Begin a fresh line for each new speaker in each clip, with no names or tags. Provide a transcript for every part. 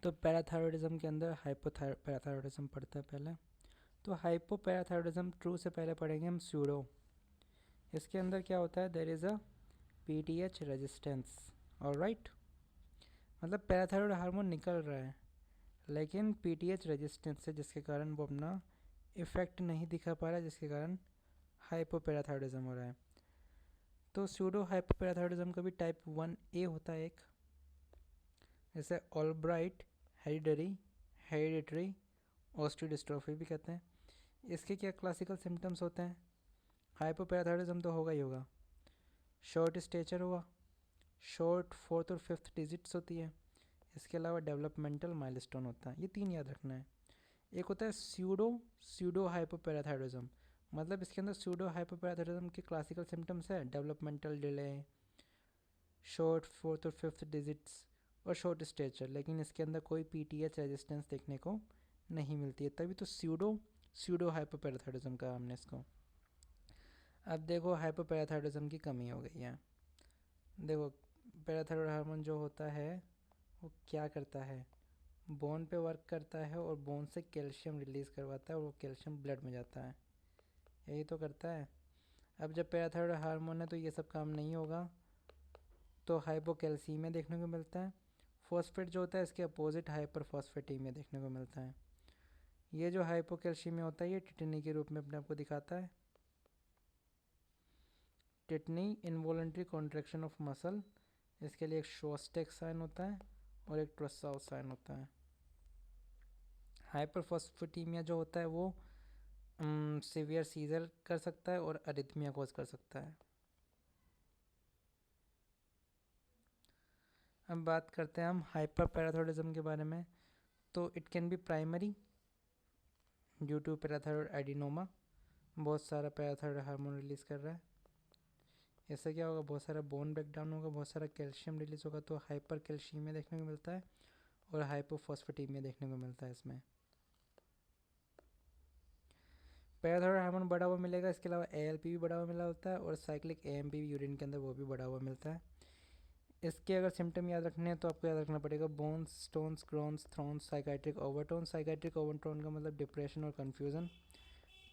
तो पैराथायरॉयडिज्म के अंदर हाइपोपैराथायरॉयडिज्म पढ़ता है पहले। तो हाइपोपैराथायरॉयडिज्म ट्रू से पहले पढ़ेंगे हम स्यूडो। इसके अंदर क्या होता है, there is a PTH resistance, alright. मतलब पैराथायरॉयड हार्मोन निकल रहा है लेकिन पीटीएच रेजिस्टेंस है, जिसके कारण वो अपना इफ़ेक्ट नहीं दिखा पा रहा है, जिसके कारण हाइपोपैराथायरॉयडिज्म हो रहा है। तो स्यूडो हाइपोपैराथायरॉयडिज्म का भी टाइप 1A होता है एक, जैसे ऑलब्राइट हेरिडिटरी ऑस्टियोडिस्ट्रोफी भी कहते हैं। इसके क्या क्लासिकल सिम्टम्स होते हैं, हाइपोपैराथायरॉयडिज्म तो होगा ही होगा, शॉर्ट स्टेचर होगा, शॉर्ट 4th और 5th डिजिट्स होती है। इसके अलावा डेवलपमेंटल माइलस्टोन होता है, ये 3 याद रखना है। एक होता है स्यूडो हाइपोपैराथायरॉयडिज्म, मतलब इसके अंदर स्यूडो हाइपोपैराथायरॉयडिज्म के क्लासिकल सिम्टम्स है डेवलपमेंटल डिले, शॉर्ट 4th और 5th डिजिट्स और शॉर्ट स्टेचर, लेकिन इसके अंदर कोई पीटीएच रेजिस्टेंस देखने को नहीं मिलती है, तभी तो स्यूडो हाइपोपैराथायरॉयडिज्म कहा हमने इसको। अब देखो हाइपोपैराथायरॉयडिज्म की कमी हो गई है। देखो पैराथायरॉयड हार्मोन जो होता है वो क्या करता है, बोन पे वर्क करता है और बोन से कैल्शियम रिलीज़ करवाता है और वो कैल्शियम ब्लड में जाता है, यही तो करता है। अब जब पैराथायरॉयड हार्मोन है तो ये सब काम नहीं होगा, तो हाइपोकैल्सीमिया देखने को मिलता है। फॉस्फेट जो होता है इसके अपोजिट हाइपरफॉस्फेटीमिया देखने को मिलता है। ये जो हाइपोकैल्सीमिया होता है ये टिटनी के रूप में अपने आप को दिखाता है। टिटनी इनवॉलंटरी कॉन्ट्रैक्शन ऑफ मसल, इसके लिए एक शोस्टैक साइन होता है और एक ट्रसाउ साइन होता है। हाइपरफॉस्फेटीमिया जो होता है वो सीवियर सीजर कर सकता है और अरिथमिया कॉज कर सकता है। अब बात करते हैं हम हाइपरपैराथायरॉयडिज्म के बारे में। तो it can be primary due to parathyroid adenoma, बहुत सारा पैराथायरॉयड हार्मोन रिलीज़ कर रहा है। इससे क्या होगा, बहुत सारा बोन ब्रेकडाउन होगा, बहुत सारा कैल्शियम रिलीज होगा, तो हाइपर कैल्शियमिया देखने को मिलता है और हाइपोफॉस्फेटीमिया देखने को मिलता है इसमें। पैराथायरॉयड हार्मोन बढ़ा हुआ मिलेगा, इसके अलावा एएलपी भी बढ़ा हुआ मिला होता है और साइक्लिक एएमपी भी यूरिन के अंदर वो भी बढ़ा हुआ मिलता है। इसके अगर सिम्टम याद रखने हैं तो आपको याद रखना पड़ेगा bones, stones, groans, thrones, psychiatric overtone. Psychiatric overtone का मतलब डिप्रेशन और कन्फ्यूज़न।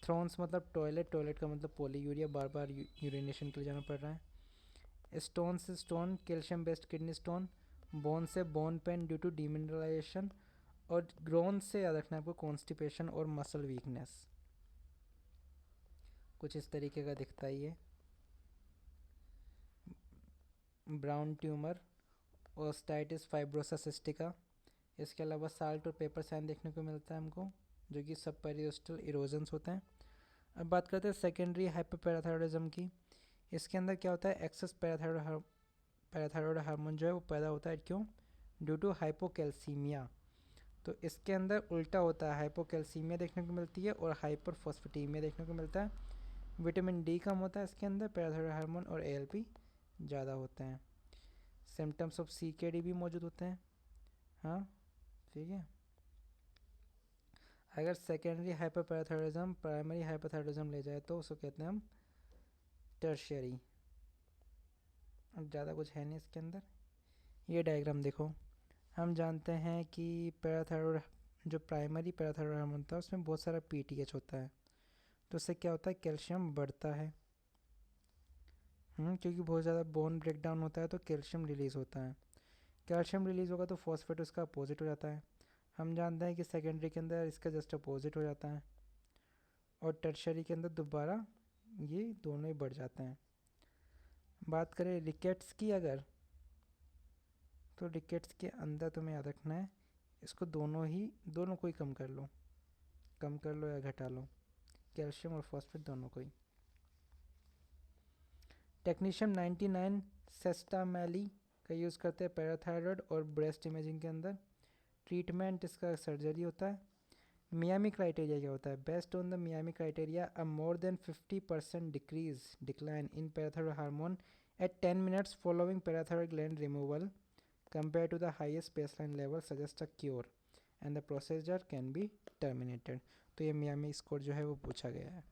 थ्रोन्स मतलब टॉयलेट का मतलब पॉलीयूरिया, बार बार यूरिनेशन के लिए जाना पड़ रहा है। स्टोन से stone, calcium based kidney stone. Bone से bone pain due to demineralisation. और ग्रोन से याद रखना है आपको कॉन्स्टिपेशन और मसल वीकनेस। कुछ इस तरीके का दिखता है ये। Brown tumour, osteitis fibrosa cystica. इसके अलावा साल्ट और पेपर साइन देखने को मिलता है हमको, जो कि सब पेरियोस्टल इरोजन्स होते हैं। अब बात करते हैं सेकेंडरी हाइपोपैराथायरॉयडिज्म की। इसके अंदर क्या होता है, एक्सेस पैराथायरॉयड हार्मोन जो है वो पैदा होता है, क्यों, ड्यू टू हाइपोकैल्सीमिया। तो इसके अंदर उल्टा होता है, हाइपोकैल्सीमिया देखने को मिलती है और हाइपरफॉस्फेटीमिया देखने को मिलता है। विटामिन डी कम होता है इसके अंदर, पैराथायरॉयड हार्मोन और एएलपी ज़्यादा होते हैं। सिम्टम्स ऑफ सीकेडी भी मौजूद होते हैं। हाँ ठीक है। अगर सेकेंडरी हाइपोपैराथायरॉयडिज्म प्राइमरी हाइपोथायरॉयडिज्म ले जाए तो उसको कहते हैं हम टर्शियरी। अब ज़्यादा कुछ है नहीं इसके अंदर। ये डायग्राम देखो, हम जानते हैं कि पैराथायरॉयड जो प्राइमरी पैराथायरॉयड हार्मोन होता है उसमें बहुत सारा पीटीएच होता है, तो उससे क्या होता है, कैल्शियम बढ़ता है। क्योंकि बहुत ज़्यादा बोन ब्रेकडाउन होता है तो कैल्शियम रिलीज़ होता है। कैल्शियम रिलीज़ होगा तो फॉस्फेट उसका अपोजिट हो जाता है। हम जानते हैं कि सेकेंडरी के अंदर इसका जस्ट अपोजिट हो जाता है और टर्शरी के अंदर दोबारा ये दोनों ही बढ़ जाते हैं। बात करें रिकेट्स की अगर, तो रिकेट्स के अंदर तुम्हें याद रखना है इसको दोनों को ही कम कर लो या घटा लो, कैल्शियम और फॉस्फेट दोनों को ही। टेक्नीशियम 99 सेस्टामेली का यूज़ करते हैं पैराथायरॉयड और ब्रेस्ट इमेजिंग के अंदर। ट्रीटमेंट इसका सर्जरी होता है। मियामी क्राइटेरिया क्या होता है, based on the Miami criteria a more than 50% decline in parathyroid hormone at 10 minutes following parathyroid gland removal compared to the highest baseline level suggest a cure and the procedure can be terminated। तो ये Miami score जो है वो पूछा गया है।